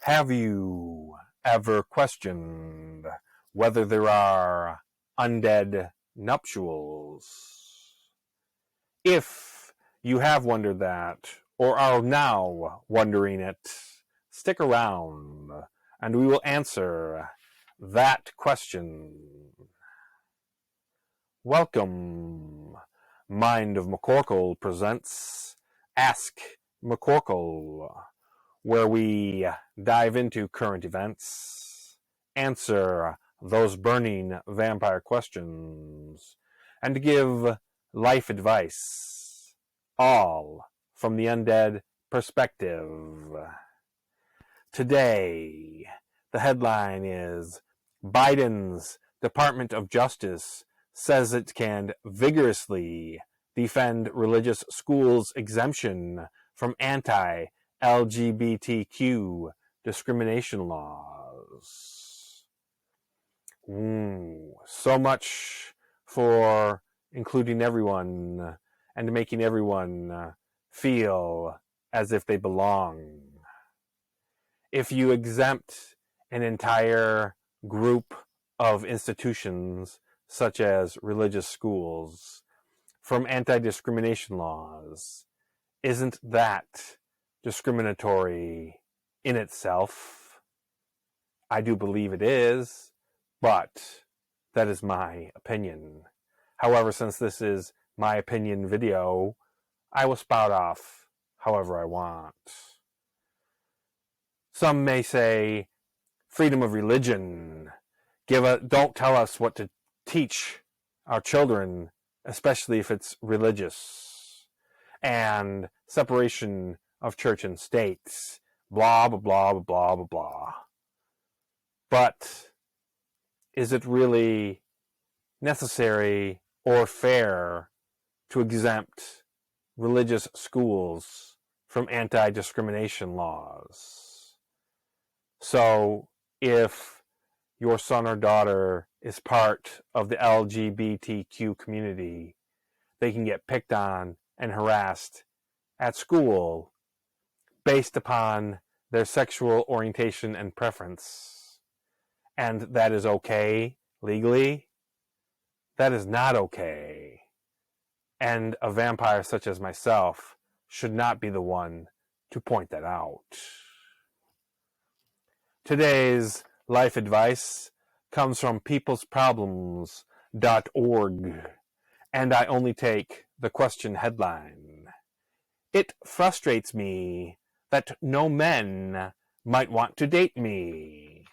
Have you ever questioned whether there are undead nuptials? If you have wondered that, or are now wondering it, stick around and we will answer that question. Welcome. Mind of McCorkle presents Ask McCorkle, where we dive into current events, answer those burning vampire questions, and give life advice, all from the undead perspective. Today, the headline is Biden's Department of Justice says it can vigorously defend religious schools' exemption from anti-LGBTQ discrimination laws. So much for including everyone and making everyone feel as if they belong. If you exempt an entire group of institutions, such as religious schools, from anti-discrimination laws, isn't that discriminatory in itself? I do believe it is, but that is my opinion. However, since this is my opinion video, I will spout off however I want. Some may say, freedom of religion. Don't tell us what to teach our children, especially if it's religious, and separation of church and state, blah, blah, blah, blah, blah, blah. But is it really necessary or fair to exempt religious schools from anti-discrimination laws? So if your son or daughter is part of the LGBTQ community, they can get picked on and harassed at school based upon their sexual orientation and preference. And that is okay legally? That is not okay. And a vampire such as myself should not be the one to point that out. Today's life advice comes from peoplesproblems.org, and I only take the question headline. It frustrates me that no men might want to date me.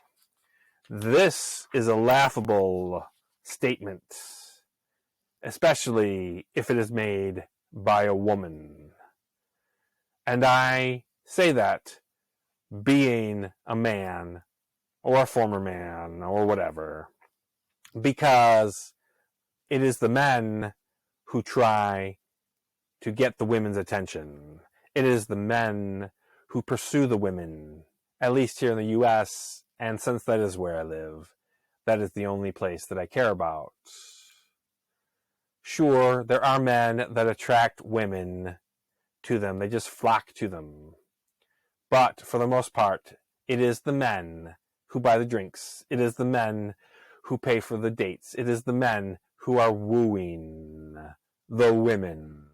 This is a laughable statement, especially if it is made by a woman. And I say that being a man, or a former man, or whatever, because it is the men who try to get the women's attention. It is the men who pursue the women, at least here in the US, and since that is where I live, that is the only place that I care about. Sure, there are men that attract women to them. They just flock to them. But for the most part, it is the men who buy the drinks. It is the men who pay for the dates. It is the men who are wooing the women.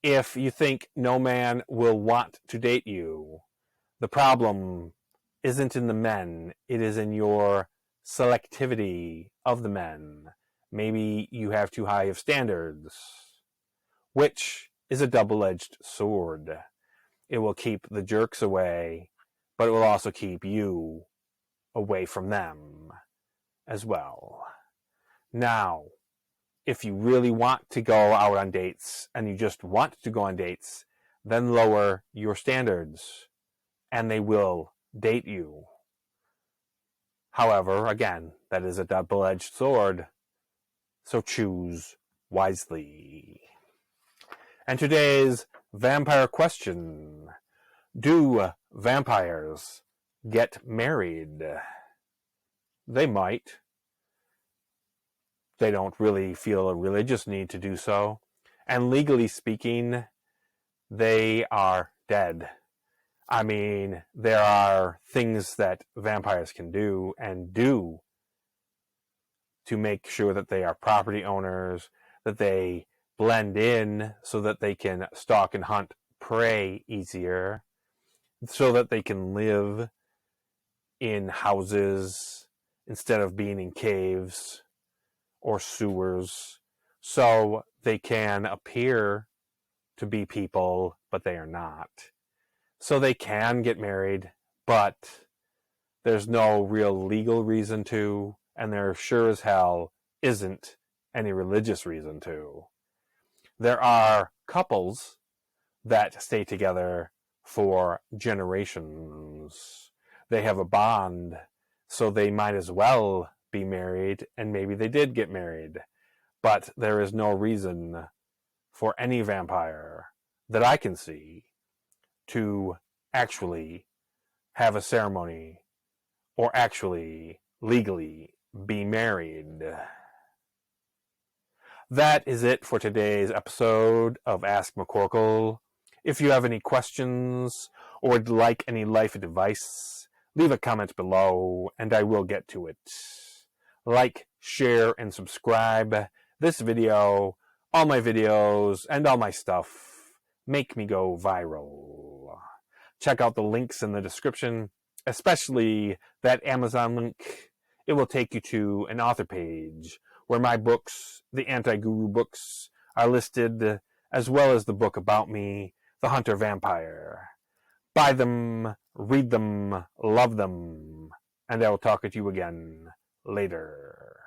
If you think no man will want to date you, the problem isn't in the men. It is in your selectivity of the men. Maybe you have too high of standards, which is a double-edged sword. It will keep the jerks away, but it will also keep you away from them as well. Now, if you really want to go out on dates, and you just want to go on dates, then lower your standards, and they will date you. However, again, that is a double-edged sword, so choose wisely. And today's vampire question: do vampires get married? They might. They don't really feel a religious need to do so. And legally speaking, they are dead. I mean, there are things that vampires can do and do to make sure that they are property owners, that they blend in so that they can stalk and hunt prey easier, so that they can live in houses instead of being in caves or sewers, so they can appear to be people, but they are not. So they can get married, but there's no real legal reason to, and there sure as hell isn't any religious reason to. There are couples that stay together for generations. They have a bond, so they might as well be married, and maybe they did get married. But there is no reason for any vampire that I can see to actually have a ceremony or actually legally be married. That is it for today's episode of Ask McCorkle. If you have any questions or would like any life advice, leave a comment below and I will get to it. Like, share, and subscribe this video, all my videos, and all my stuff make me go viral. Check out the links in the description, especially that Amazon link. It will take you to an author page where my books, the Anti-Guru books, are listed, as well as the book about me, The Hunter Vampire. Buy them, read them, love them, and I will talk to you again later.